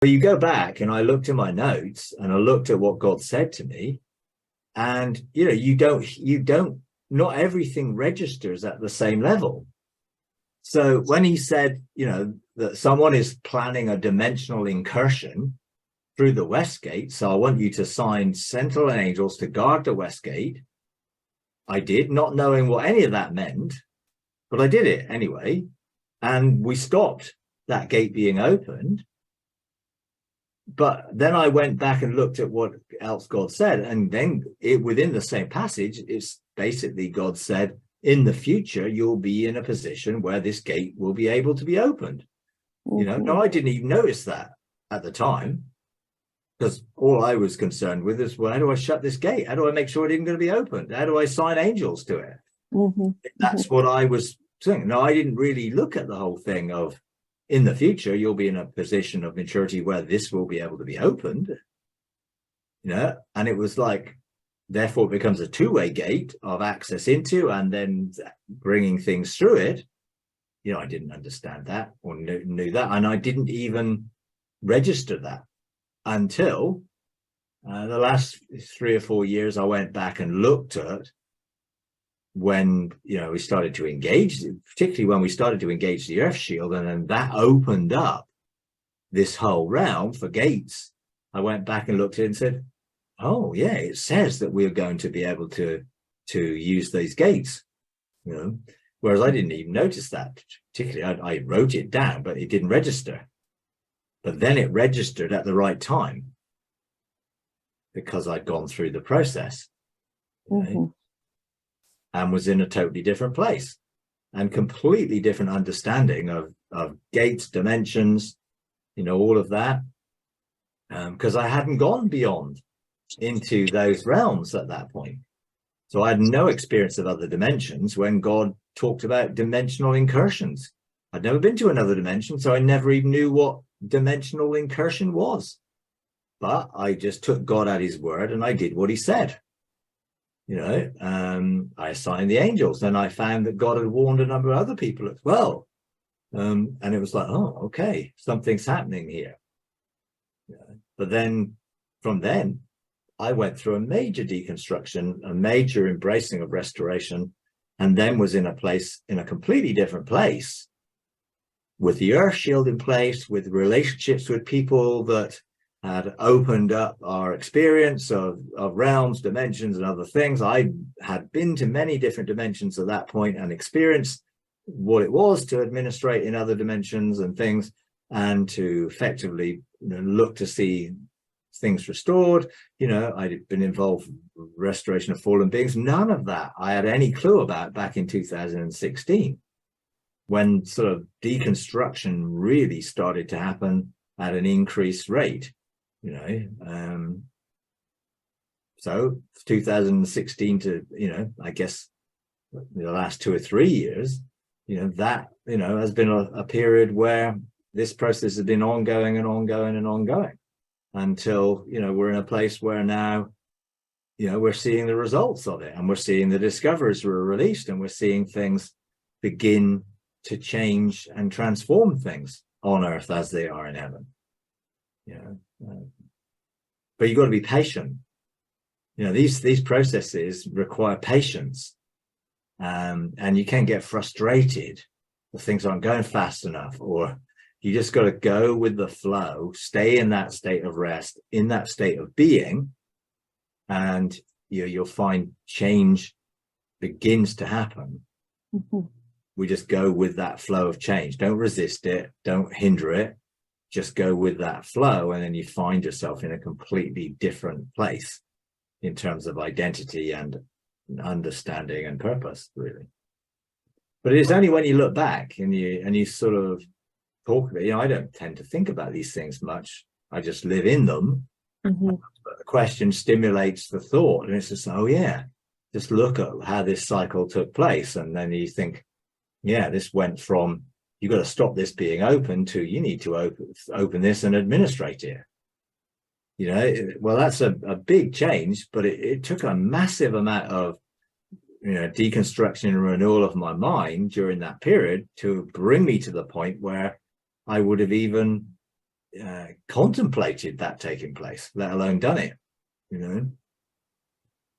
But you go back and I looked at my notes and I looked at what God said to me, and you don't not everything registers at the same level. So when he said, that someone is planning a dimensional incursion through the west gate, so I want you to assign central angels to guard the west gate. I did, not knowing what any of that meant, but I did it anyway. And we stopped that gate being opened. But then I went back and looked at what else God said. And then within the same passage, it's basically God said, in the future, you'll be in a position where this gate will be able to be opened. No, I didn't even notice that at the time, because all I was concerned with is, well, how do I shut this gate? How do I make sure it isn't going to be opened? How do I assign angels to it? That's what I was saying. No, I didn't really look at the whole thing of, in the future, you'll be in a position of maturity where this will be able to be opened. And it was like, therefore it becomes a two-way gate of access into and then bringing things through it. I didn't understand that or knew that. And I didn't even register that until the last 3 or 4 years. I went back and looked at when, we started to engage, particularly when we started to engage the earth shield, and then that opened up this whole realm for gates. I went back and looked at it and said, oh yeah, it says that we're going to be able to use these gates, whereas I didn't even notice that. Particularly, I wrote it down, but it didn't register. But then it registered at the right time because I'd gone through the process and was in a totally different place and completely different understanding of gates, dimensions, all of that, because I hadn't gone beyond into those realms at that point. So I had no experience of other dimensions when God talked about dimensional incursions. I'd never been to another dimension, so I never even knew what dimensional incursion was. But I just took God at his word and I did what he said. I assigned the angels, and I found that God had warned a number of other people as well. And it was like, oh, okay, something's happening here. But then from then, I went through a major deconstruction, a major embracing of restoration, and then was in a completely different place with the earth shield in place, with relationships with people that had opened up our experience of realms, dimensions, and other things. I had been to many different dimensions at that point and experienced what it was to administrate in other dimensions and things, and to effectively look to see things restored. I'd been involved in restoration of fallen beings. None of that I had any clue about back in 2016, when sort of deconstruction really started to happen at an increased rate. So 2016 to I guess the last 2 or 3 years, that has been a period where this process has been ongoing and ongoing and ongoing until we're in a place where now we're seeing the results of it, and we're seeing the discoveries were released, and we're seeing things begin to change and transform things on earth as they are in heaven. But you've got to be patient. These processes require patience, and you can get frustrated if things aren't going fast enough, or you just got to go with the flow, stay in that state of rest, in that state of being, and you'll find change begins to happen. We just go with that flow of change. Don't resist it. Don't hinder it. Just go with that flow, and then you find yourself in a completely different place in terms of identity and understanding and purpose, really. But it's only when you look back and you sort of talk about, I don't tend to think about these things much. I just live in them. But the question stimulates the thought, and it's just, oh yeah, just look at how this cycle took place. And then you think, yeah, this went from, you've got to stop this being open to, you need to open this and administrate it. Well, that's a big change, but it took a massive amount of deconstruction and renewal of my mind during that period to bring me to the point where I would have even contemplated that taking place, let alone done it, you know.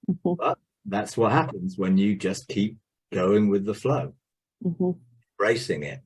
Mm-hmm. But that's what happens when you just keep going with the flow, Mm-hmm. embracing it.